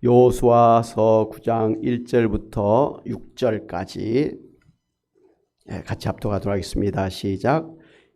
여호수아서 9장 1절부터 6절까지 같이 합독하도록 하겠습니다. 시작.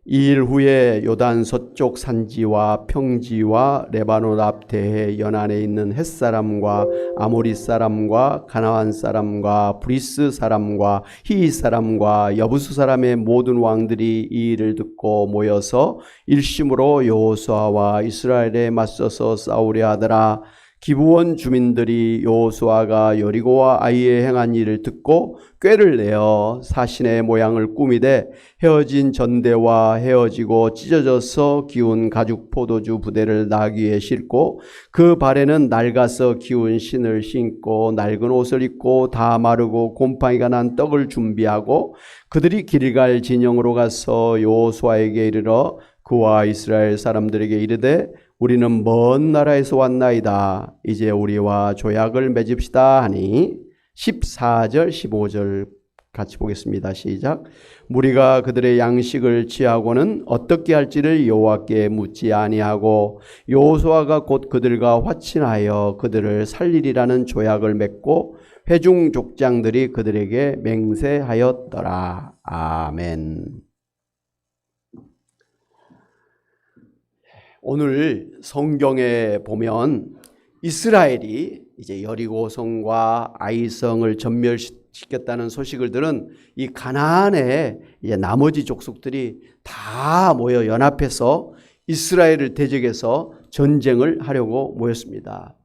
이 일 후에 요단 서쪽 산지와 평지와 레바논 앞 대해 연안에 있는 헷사람과 아모리 사람과 가나안 사람과 브리스 사람과 히윗 사람과 여부수 사람의 모든 왕들이 이 일을 듣고 모여서 일심으로 여호수아와 이스라엘에 맞서서 싸우려 하더라. 기브온 주민들이 여호수아가 여리고와 아이에 행한 일을 듣고 꾀를 내어 사신의 모양을 꾸미되 헤어진 전대와 헤어지고 찢어져서 기운 가죽 포도주 부대를 나귀에 싣고 그 발에는 낡아서 기운 신을 신고 낡은 옷을 입고 다 마르고 곰팡이가 난 떡을 준비하고 그들이 길갈 진영으로 가서 여호수아에게 이르러 그와 이스라엘 사람들에게 이르되 우리는 먼 나라에서 왔나이다. 이제 우리와 조약을 맺읍시다 하니 14절 15절 같이 보겠습니다. 시작. 무리가 그들의 양식을 취하고는 어떻게 할지를 여호와께 묻지 아니하고 여호수아가 곧 그들과 화친하여 그들을 살리리라는 조약을 맺고 회중 족장들이 그들에게 맹세하였더라. 아멘. 오늘 성경에 보면 이스라엘이 이제 여리고성과 아이성을 전멸시켰다는 소식을 들은 이 가나안의 이제 나머지 족속들이 다 모여 연합해서 이스라엘을 대적해서 전쟁을 하려고 모였습니다.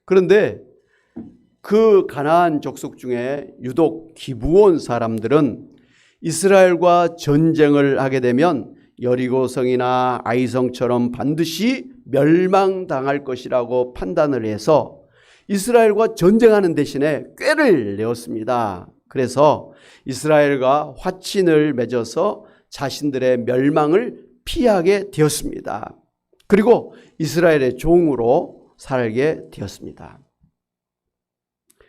그런데 그 가나안 족속 중에 유독 기브온 사람들은 이스라엘과 전쟁을 하게 되면 여리고성이나 아이성처럼 반드시 멸망당할 것이라고 판단을 해서 이스라엘과 전쟁하는 대신에 꾀를 내었습니다. 그래서 이스라엘과 화친을 맺어서 자신들의 멸망을 피하게 되었습니다. 그리고 이스라엘의 종으로 살게 되었습니다.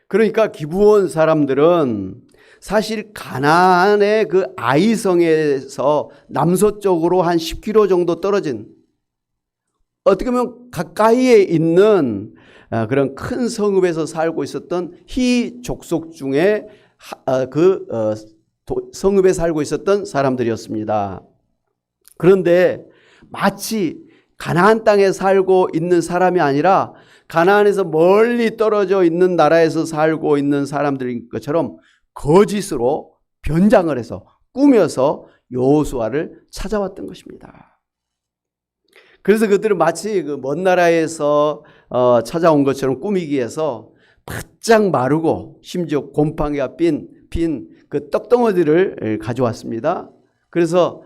그러니까 기브온 사람들은 사실 가나안의 그 아이성에서 남서쪽으로 한 10km 정도 떨어진 어떻게 보면 가까이에 있는 그런 큰 성읍에서 살고 있었던 히 족속 중에 성읍에 살고 있었던 사람들이었습니다. 그런데 마치 가나안 땅에 살고 있는 사람이 아니라 가나안에서 멀리 떨어져 있는 나라에서 살고 있는 사람들인 것처럼 거짓으로 변장을 해서 꾸며서 여호수아를 찾아왔던 것입니다. 그래서 그들은 마치 그 먼 나라에서 찾아온 것처럼 꾸미기 위해서 바짝 마르고 심지어 곰팡이가 핀 그 떡덩어리를 가져왔습니다. 그래서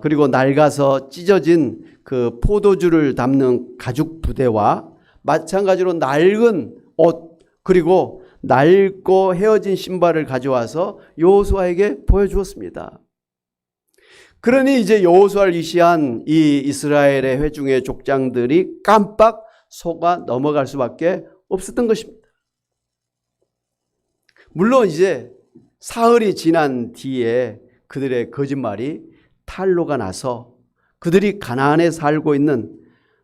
그리고 낡아서 찢어진 그 포도주를 담는 가죽 부대와 마찬가지로 낡은 옷 그리고 낡고 헤어진 신발을 가져와서 여호수아에게 보여주었습니다. 그러니 이제 여호수아를 의시한 이 이스라엘의 회중의 족장들이 깜빡 속아 넘어갈 수밖에 없었던 것입니다. 물론 이제 사흘이 지난 뒤에 그들의 거짓말이 탄로가 나서 그들이 가나안에 살고 있는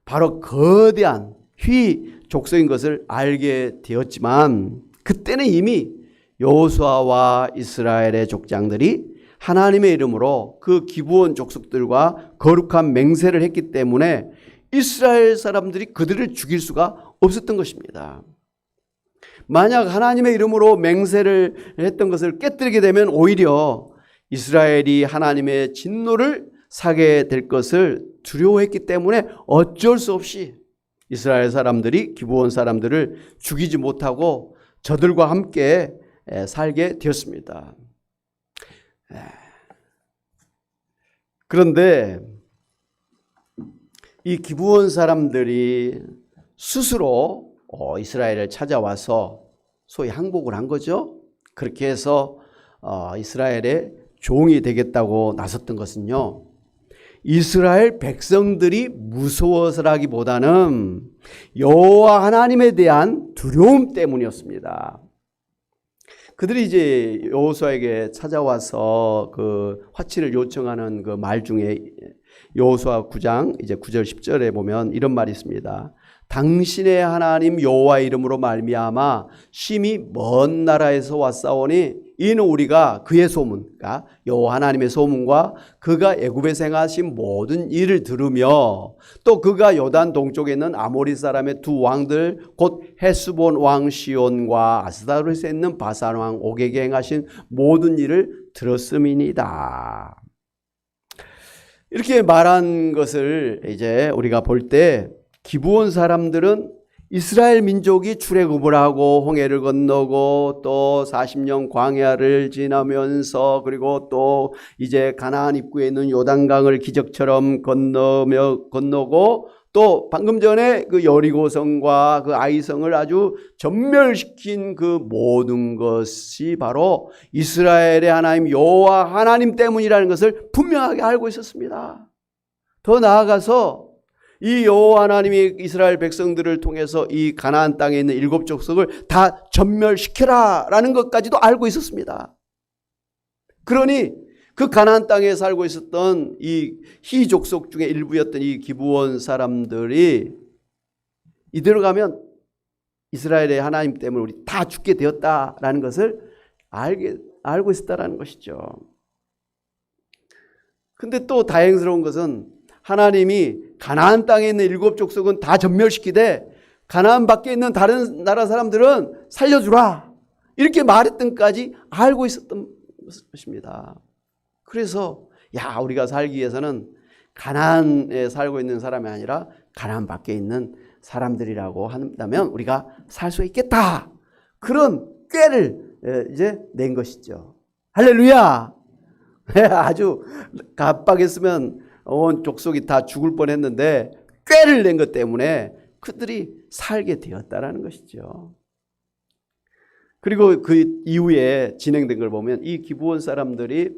바로 거대한 휘 족속인 것을 알게 되었지만 그때는 이미 여호수아와 이스라엘의 족장들이 하나님의 이름으로 그 기브온 족속들과 거룩한 맹세를 했기 때문에 이스라엘 사람들이 그들을 죽일 수가 없었던 것입니다. 만약 하나님의 이름으로 맹세를 했던 것을 깨뜨리게 되면 오히려 이스라엘이 하나님의 진노를 사게 될 것을 두려워했기 때문에 어쩔 수 없이 이스라엘 사람들이 기브온 사람들을 죽이지 못하고 저들과 함께 살게 되었습니다. 그런데 이 기브온 사람들이 스스로 이스라엘을 찾아와서 소위 항복을 한 거죠. 그렇게 해서 이스라엘의 종이 되겠다고 나섰던 것은요, 이스라엘 백성들이 무서워서라기보다는 여호와 하나님에 대한 두려움 때문이었습니다. 그들이 이제 여호수아에게 찾아와서 그 화친을 요청하는 그 말 중에 여호수아 9장 이제 9절 10절에 보면 이런 말이 있습니다. 당신의 하나님 여호와의 이름으로 말미암아 심히 먼 나라에서 왔사오니 이는 우리가 그의 소문, 그러니까 여호와 하나님의 소문과 그가 애굽에서 행하신 모든 일을 들으며 또 그가 요단 동쪽에 있는 아모리 사람의 두 왕들 곧 헤스본 왕 시온과 아스다롯에 있는 바산 왕 옥에게 행하신 모든 일을 들었음이니이다. 이렇게 말한 것을 이제 우리가 볼 때 기브온 사람들은 이스라엘 민족이 출애굽을 하고 홍해를 건너고 또 40년 광야를 지나면서 그리고 또 이제 가나안 입구에 있는 요단강을 기적처럼 건너고 또 방금 전에 그 여리고성과 그 아이성을 아주 전멸시킨 그 모든 것이 바로 이스라엘의 하나님 여호와 하나님 때문이라는 것을 분명하게 알고 있었습니다. 더 나아가서 이 여호와 하나님이 이스라엘 백성들을 통해서 이 가나안 땅에 있는 7 족속을 다 전멸시켜라라는 것까지도 알고 있었습니다. 그러니 그 가나안 땅에 살고 있었던 이 희 족속 중에 일부였던 이 기브온 사람들이 이대로 가면 이스라엘의 하나님 때문에 우리 다 죽게 되었다라는 것을 알고 있었다라는 것이죠. 근데 또 다행스러운 것은 하나님이 가나안 땅에 있는 7 족속은 다 전멸시키되 가나안 밖에 있는 다른 나라 사람들은 살려주라 이렇게 말했던까지 알고 있었던 것입니다. 그래서 우리가 살기 위해서는 가나안에 살고 있는 사람이 아니라 가나안 밖에 있는 사람들이라고 한다면 우리가 살 수 있겠다. 그런 꾀를 이제 낸 것이죠. 할렐루야. 아주 갑박했으면 온 족속이 다 죽을 뻔했는데 꾀를 낸 것 때문에 그들이 살게 되었다라는 것이죠. 그리고 그 이후에 진행된 걸 보면 이 기브온 사람들이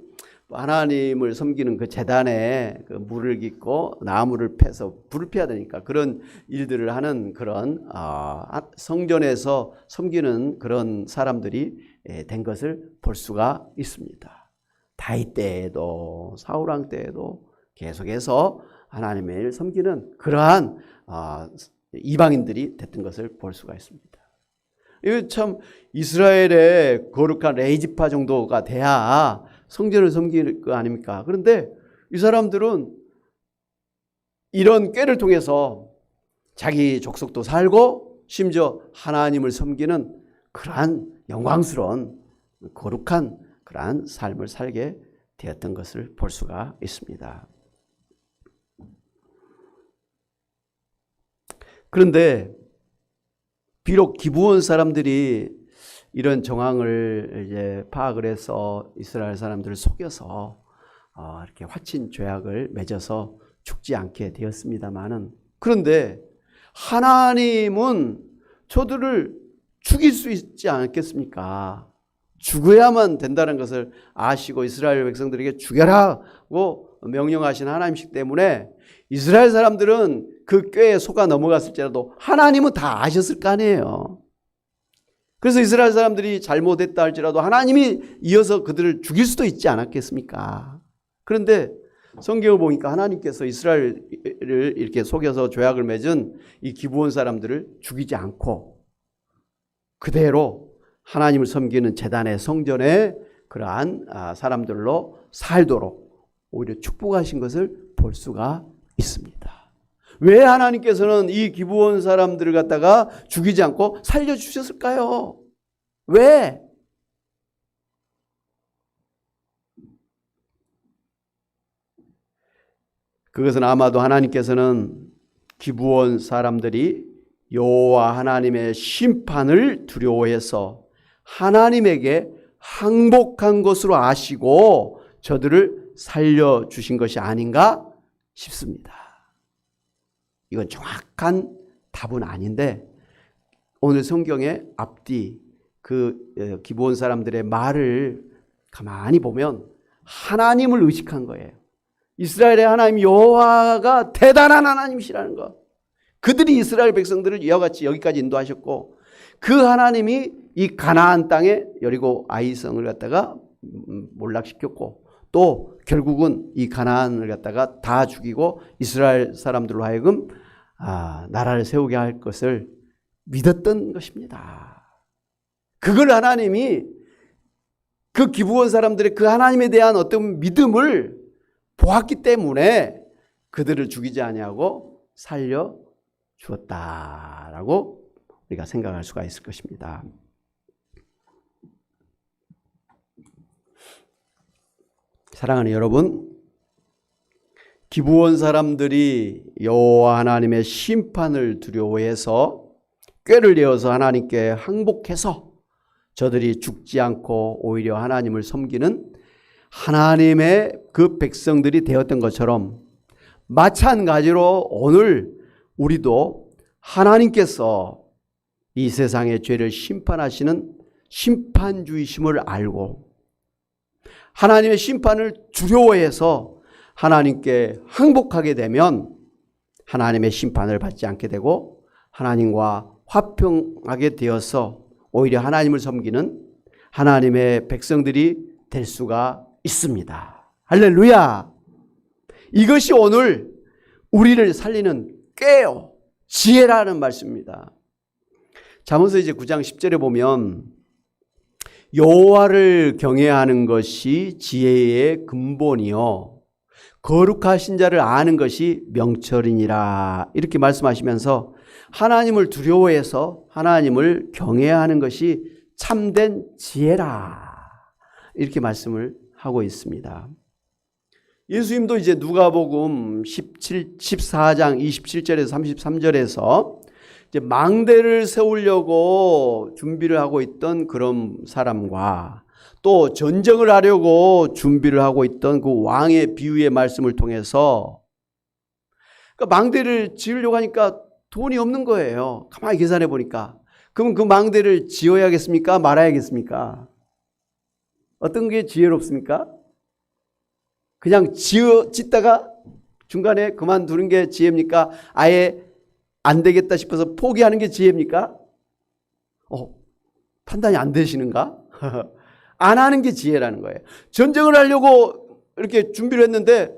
하나님을 섬기는 그 제단에 그 물을 깃고 나무를 패서 불을 피워야 되니까 그런 일들을 하는 그런 성전에서 섬기는 그런 사람들이 된 것을 볼 수가 있습니다. 다윗 때에도 사울 왕 때에도 계속해서 하나님의 일을 섬기는 그러한 이방인들이 됐던 것을 볼 수가 있습니다. 이거 참 이스라엘의 거룩한 레이지파 정도가 돼야 성전을 섬길 거 아닙니까? 그런데 이 사람들은 이런 꾀를 통해서 자기 족속도 살고 심지어 하나님을 섬기는 그러한 영광스러운 거룩한 그러한 삶을 살게 되었던 것을 볼 수가 있습니다. 그런데 비록 기브온 사람들이 이런 정황을 이제 파악을 해서 이스라엘 사람들을 속여서 이렇게 화친 죄악을 맺어서 죽지 않게 되었습니다만은 그런데 하나님은 저들을 죽일 수 있지 않겠습니까? 죽어야만 된다는 것을 아시고 이스라엘 백성들에게 죽여라고 명령하신 하나님이시기 때문에 이스라엘 사람들은 그 꾀에 속아 넘어갔을지라도 하나님은 다 아셨을 거 아니에요. 그래서 이스라엘 사람들이 잘못했다 할지라도 하나님이 이어서 그들을 죽일 수도 있지 않았겠습니까? 그런데 성경을 보니까 하나님께서 이스라엘을 이렇게 속여서 죄악을 맺은 이 기브온 사람들을 죽이지 않고 그대로 하나님을 섬기는 제단의 성전에 그러한 사람들로 살도록 오히려 축복하신 것을 볼 수가 있습니다. 왜 하나님께서는 이 기브온 사람들을 갖다가 죽이지 않고 살려주셨을까요? 왜? 그것은 아마도 하나님께서는 기브온 사람들이 여호와 하나님의 심판을 두려워해서 하나님에게 항복한 것으로 아시고 저들을 살려주신 것이 아닌가 싶습니다. 이건 정확한 답은 아닌데 오늘 성경의 앞뒤 그 기브온 사람들의 말을 가만히 보면 하나님을 의식한 거예요. 이스라엘의 하나님 여호와가 대단한 하나님이시라는 것. 그들이 이스라엘 백성들을 이와 같이 여기까지 인도하셨고 그 하나님이 이 가나안 땅에 여리고 아이성을 갖다가 몰락시켰고 또 결국은 이 가나안을 갖다가 다 죽이고 이스라엘 사람들로 하여금 나라를 세우게 할 것을 믿었던 것입니다. 그걸 하나님이 그 기브온 사람들의 그 하나님에 대한 어떤 믿음을 보았기 때문에 그들을 죽이지 아니하고 살려 주었다라고 우리가 생각할 수가 있을 것입니다. 사랑하는 여러분, 기브온 사람들이 여호와 하나님의 심판을 두려워해서 꾀를 내어서 하나님께 항복해서 저들이 죽지 않고 오히려 하나님을 섬기는 하나님의 그 백성들이 되었던 것처럼 마찬가지로 오늘 우리도 하나님께서 이 세상의 죄를 심판하시는 심판주이심을 알고 하나님의 심판을 두려워해서 하나님께 항복하게 되면 하나님의 심판을 받지 않게 되고 하나님과 화평하게 되어서 오히려 하나님을 섬기는 하나님의 백성들이 될 수가 있습니다. 할렐루야! 이것이 오늘 우리를 살리는 꾀요, 지혜라는 말씀입니다. 잠언서 이제 9장 10절에 보면 여호와를 경외하는 것이 지혜의 근본이요 거룩하신 자를 아는 것이 명철이니라 이렇게 말씀하시면서 하나님을 두려워해서 하나님을 경외하는 것이 참된 지혜라 이렇게 말씀을 하고 있습니다. 예수님도 이제 누가복음 14장 27절에서 33절에서 이제 망대를 세우려고 준비를 하고 있던 그런 사람과 또 전쟁을 하려고 준비를 하고 있던 그 왕의 비유의 말씀을 통해서 그러니까 망대를 지으려고 하니까 돈이 없는 거예요. 가만히 계산해 보니까. 그럼 그 망대를 지어야겠습니까? 말아야겠습니까? 어떤 게 지혜롭습니까? 그냥 짓다가 중간에 그만두는 게 지혜입니까? 아예 안 되겠다 싶어서 포기하는 게 지혜입니까? 판단이 안 되시는가? 안 하는 게 지혜라는 거예요. 전쟁을 하려고 이렇게 준비를 했는데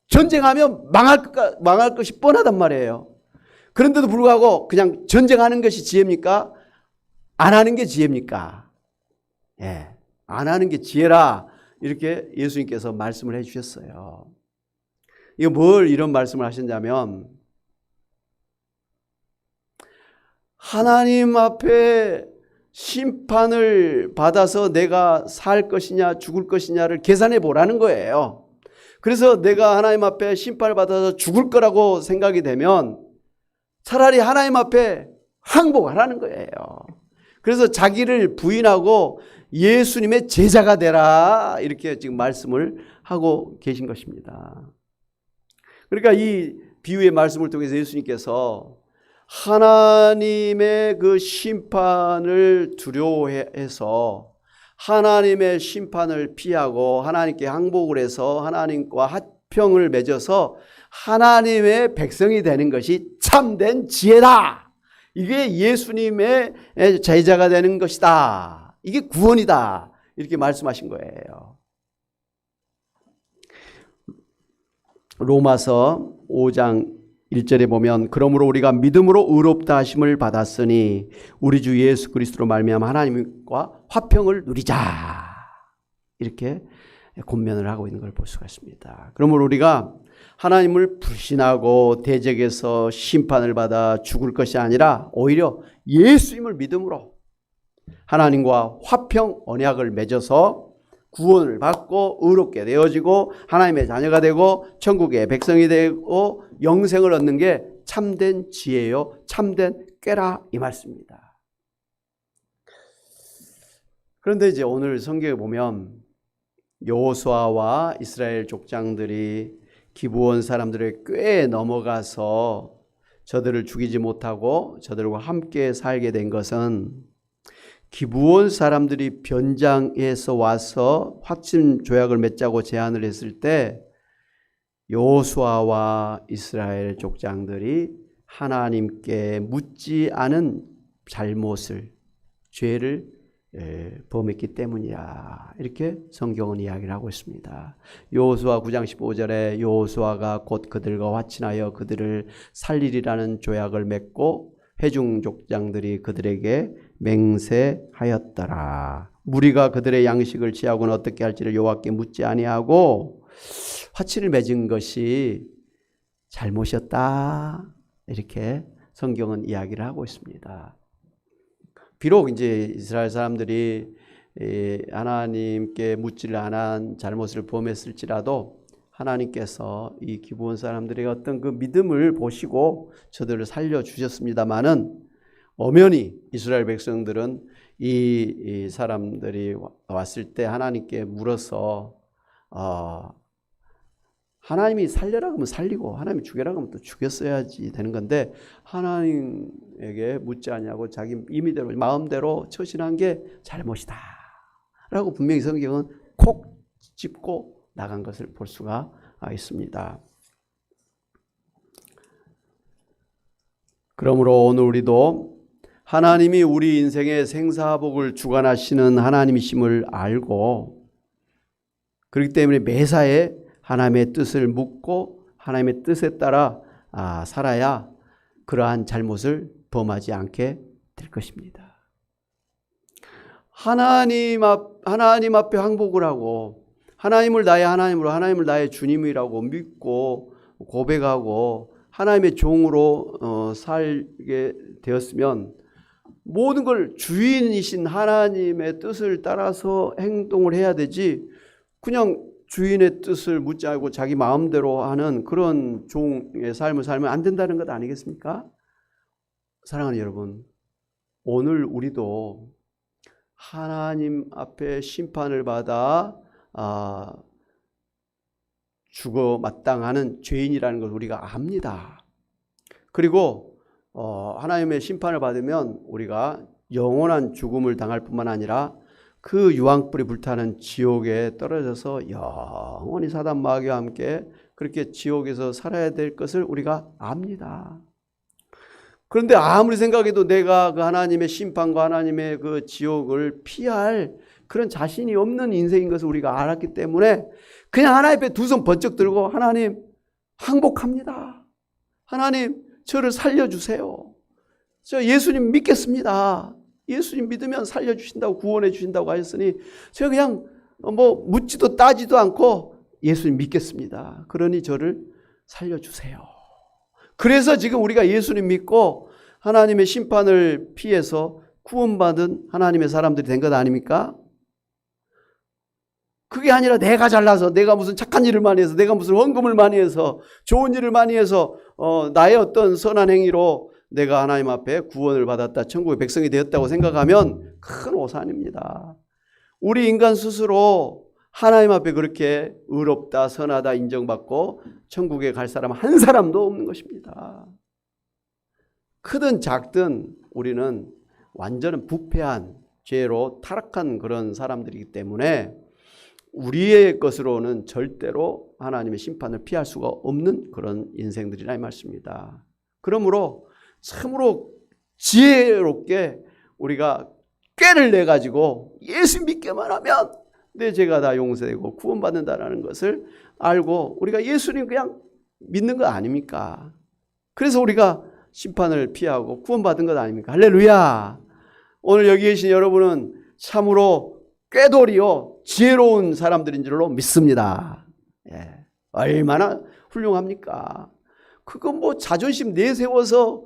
전쟁하면 망할 것이 뻔하단 말이에요. 그런데도 불구하고 그냥 전쟁하는 것이 지혜입니까? 안 하는 게 지혜입니까? 예, 안 하는 게 지혜라 이렇게 예수님께서 말씀을 해주셨어요. 이거 뭘 이런 말씀을 하셨냐면 하나님 앞에 심판을 받아서 내가 살 것이냐 죽을 것이냐를 계산해 보라는 거예요. 그래서 내가 하나님 앞에 심판을 받아서 죽을 거라고 생각이 되면 차라리 하나님 앞에 항복하라는 거예요. 그래서 자기를 부인하고 예수님의 제자가 되라 이렇게 지금 말씀을 하고 계신 것입니다. 그러니까 이 비유의 말씀을 통해서 예수님께서 하나님의 그 심판을 두려워해서 하나님의 심판을 피하고 하나님께 항복을 해서 하나님과 화평을 맺어서 하나님의 백성이 되는 것이 참된 지혜다. 이게 예수님의 제자가 되는 것이다. 이게 구원이다. 이렇게 말씀하신 거예요. 로마서 5장 1절에 보면 그러므로 우리가 믿음으로 의롭다 하심을 받았으니 우리 주 예수 그리스도로 말미암아 하나님과 화평을 누리자 이렇게 권면을 하고 있는 걸 볼 수가 있습니다. 그러므로 우리가 하나님을 불신하고 대적에서 심판을 받아 죽을 것이 아니라 오히려 예수님을 믿음으로 하나님과 화평 언약을 맺어서 구원을 받고 의롭게 되어지고 하나님의 자녀가 되고 천국의 백성이 되고 영생을 얻는 게 참된 지혜요 참된 꾀라 이 말씀입니다. 그런데 이제 오늘 성경에 보면 여호수아와 이스라엘 족장들이 기브온 사람들의 꾀에 넘어가서 저들을 죽이지 못하고 저들과 함께 살게 된 것은 기브온 사람들이 변장해서 와서 확신 조약을 맺자고 제안을 했을 때 여호수아와 이스라엘 족장들이 하나님께 묻지 않은 잘못을 죄를 범했기 때문이야. 이렇게 성경은 이야기를 하고 있습니다. 여호수아 9장 15절에 여호수아가 곧 그들과 화친하여 그들을 살리리라는 조약을 맺고 회중 족장들이 그들에게 맹세하였더라. 무리가 그들의 양식을 취하고는 어떻게 할지를 여호와께 묻지 아니하고 화친을 맺은 것이 잘못이었다. 이렇게 성경은 이야기를 하고 있습니다. 비록 이제 이스라엘 사람들이 하나님께 묻지를 않은 잘못을 범했을지라도 하나님께서 이 기브온 사람들의 어떤 그 믿음을 보시고 저들을 살려주셨습니다마는 엄연히 이스라엘 백성들은 이 사람들이 왔을 때 하나님께 물어서 하나님이 살려라 하면 살리고 하나님이 죽여라 하면 또 죽였어야지 되는 건데 하나님에게 묻지 않냐고 자기 임의대로 마음대로 처신한 게 잘못이다 라고 분명히 성경은 콕 짚고 나간 것을 볼 수가 있습니다. 그러므로 오늘 우리도 하나님이 우리 인생의 생사복을 주관하시는 하나님이심을 알고 그렇기 때문에 매사에 하나님의 뜻을 묻고 하나님의 뜻에 따라 살아야 그러한 잘못을 범하지 않게 될 것입니다. 하나님 앞에 항복을 하고 하나님을 나의 하나님으로 하나님을 나의 주님이라고 믿고 고백하고 하나님의 종으로 살게 되었으면 모든 걸 주인이신 하나님의 뜻을 따라서 행동을 해야 되지 그냥 주인의 뜻을 묻지 않고 자기 마음대로 하는 그런 종의 삶을 살면 안 된다는 것 아니겠습니까? 사랑하는 여러분, 오늘 우리도 하나님 앞에 심판을 받아 죽어 마땅하는 죄인이라는 걸 우리가 압니다. 그리고 하나님의 심판을 받으면 우리가 영원한 죽음을 당할 뿐만 아니라 그 유황불이 불타는 지옥에 떨어져서 영원히 사단 마귀와 함께 그렇게 지옥에서 살아야 될 것을 우리가 압니다. 그런데 아무리 생각해도 내가 그 하나님의 심판과 하나님의 그 지옥을 피할 그런 자신이 없는 인생인 것을 우리가 알았기 때문에 그냥 하나님 앞에 두 손 번쩍 들고 하나님 항복합니다. 하나님 저를 살려주세요. 저 예수님 믿겠습니다. 예수님 믿으면 살려주신다고 구원해 주신다고 하셨으니 제가 그냥 묻지도 따지도 않고 예수님 믿겠습니다. 그러니 저를 살려주세요. 그래서 지금 우리가 예수님 믿고 하나님의 심판을 피해서 구원받은 하나님의 사람들이 된 것 아닙니까? 그게 아니라 내가 잘나서 내가 무슨 착한 일을 많이 해서 내가 무슨 헌금을 많이 해서 좋은 일을 많이 해서 나의 어떤 선한 행위로 내가 하나님 앞에 구원을 받았다 천국의 백성이 되었다고 생각하면 큰 오산입니다. 우리 인간 스스로 하나님 앞에 그렇게 의롭다 선하다 인정받고 천국에 갈 사람 한 사람도 없는 것입니다. 크든 작든 우리는 완전히 부패한 죄로 타락한 그런 사람들이기 때문에 우리의 것으로는 절대로 하나님의 심판을 피할 수가 없는 그런 인생들이라 이 말씀입니다. 그러므로 참으로 지혜롭게 우리가 꾀를 내가지고 예수 믿기만 하면 내 죄가 다 용서되고 구원받는다라는 것을 알고 우리가 예수님 그냥 믿는 거 아닙니까? 그래서 우리가 심판을 피하고 구원받은 것 아닙니까? 할렐루야! 오늘 여기 계신 여러분은 참으로 꾀돌이요 지혜로운 사람들인 줄로 믿습니다. 예. 얼마나 훌륭합니까? 그거 자존심 내세워서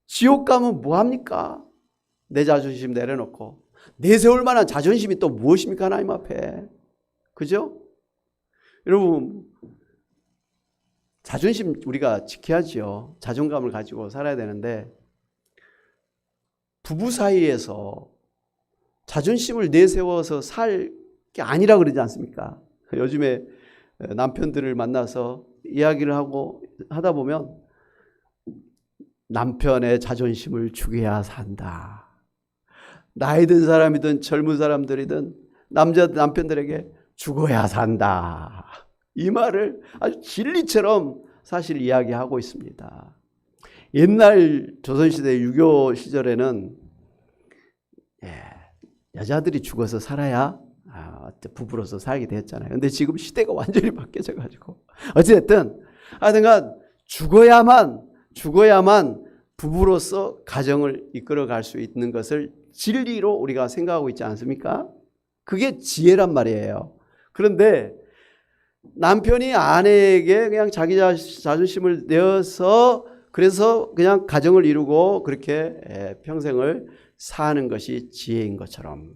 지옥 가면 뭐합니까? 내 자존심 내려놓고 내세울 만한 자존심이 또 무엇입니까? 하나님 앞에. 그죠? 여러분 자존심 우리가 지켜야지요. 자존감을 가지고 살아야 되는데 부부 사이에서 자존심을 내세워서 살 게 아니라 그러지 않습니까? 요즘에 남편들을 만나서 이야기를 하다 보면 남편의 자존심을 죽여야 산다. 나이 든 사람이든 젊은 사람들이든 남편들에게 죽어야 산다. 이 말을 아주 진리처럼 사실 이야기하고 있습니다. 옛날 조선시대 유교 시절에는 여자들이 죽어서 살아야 부부로서 살게 되었잖아요. 근데 지금 시대가 완전히 바뀌어져 가지고 어쨌든 하여튼간 죽어야만 부부로서 가정을 이끌어갈 수 있는 것을 진리로 우리가 생각하고 있지 않습니까? 그게 지혜란 말이에요. 그런데 남편이 아내에게 그냥 자기 자존심을 내어서 그래서 그냥 가정을 이루고 그렇게 평생을 사는 것이 지혜인 것처럼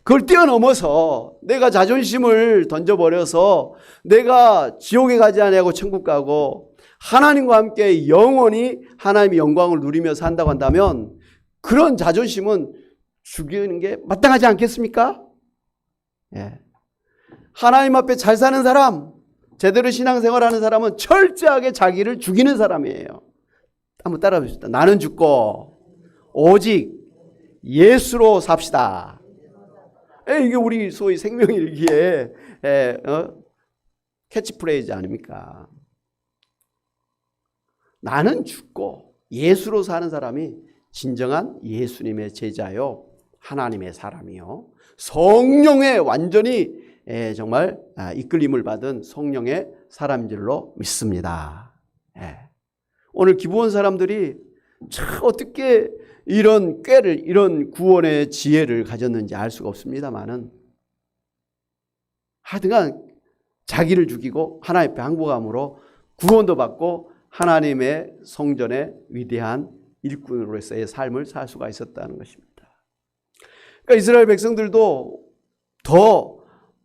그걸 뛰어넘어서 내가 자존심을 던져버려서 내가 지옥에 가지 아니하고 천국 가고 하나님과 함께 영원히 하나님의 영광을 누리며 산다고 한다면 그런 자존심은 죽이는 게 마땅하지 않겠습니까? 예. 하나님 앞에 잘 사는 사람, 제대로 신앙생활하는 사람은 철저하게 자기를 죽이는 사람이에요. 한번 따라해 봅시다. 나는 죽고 오직 예수로 삽시다. 이게 우리 소위 생명일기의 캐치프레이즈 아닙니까? 나는 죽고 예수로 사는 사람이 진정한 예수님의 제자요, 하나님의 사람이요, 성령의 완전히 정말 이끌림을 받은 성령의 사람인 줄로 믿습니다. 오늘 기부원 사람들이 참 어떻게 이런 꾀를, 이런 구원의 지혜를 가졌는지 알 수가 없습니다만은 하여튼간 자기를 죽이고 하나님 앞에 항복함으로 구원도 받고 하나님의 성전의 위대한 일꾼으로서의 삶을 살 수가 있었다는 것입니다. 그러니까 이스라엘 백성들도 더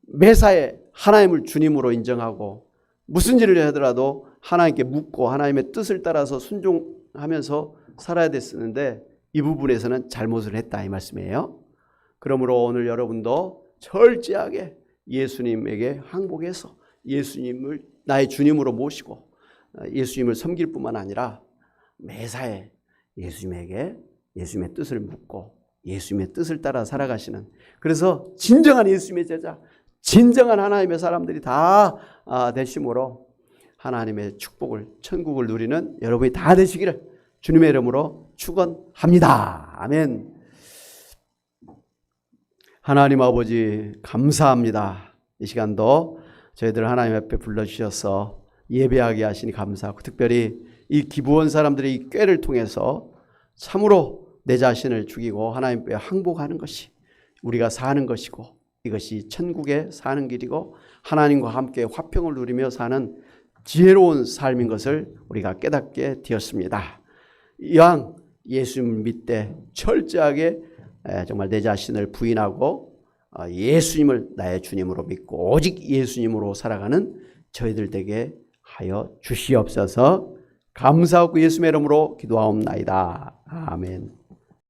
매사에 하나님을 주님으로 인정하고 무슨 일을 하더라도 하나님께 묻고 하나님의 뜻을 따라서 순종하면서 살아야 됐었는데 이 부분에서는 잘못을 했다 이 말씀이에요. 그러므로 오늘 여러분도 철저하게 예수님에게 항복해서 예수님을 나의 주님으로 모시고 예수님을 섬길 뿐만 아니라 매사에 예수님에게 예수님의 뜻을 묻고 예수님의 뜻을 따라 살아가시는, 그래서 진정한 예수님의 제자, 진정한 하나님의 사람들이 다 되심으로 하나님의 축복을, 천국을 누리는 여러분이 다 되시기를 주님의 이름으로 축원합니다. 아멘. 하나님 아버지 감사합니다. 이 시간도 저희들 하나님 앞에 불러주셔서 예배하게 하시니 감사하고, 특별히 이 기부원 사람들의 이 꾀를 통해서 참으로 내 자신을 죽이고 하나님 앞에 항복하는 것이 우리가 사는 것이고, 이것이 천국에 사는 길이고 하나님과 함께 화평을 누리며 사는 지혜로운 삶인 것을 우리가 깨닫게 되었습니다. 이왕 예수님을 믿되 철저하게 정말 내 자신을 부인하고 예수님을 나의 주님으로 믿고 오직 예수님으로 살아가는 저희들 되게 하여 주시옵소서. 감사하고 예수님의 이름으로 기도하옵나이다. 아멘.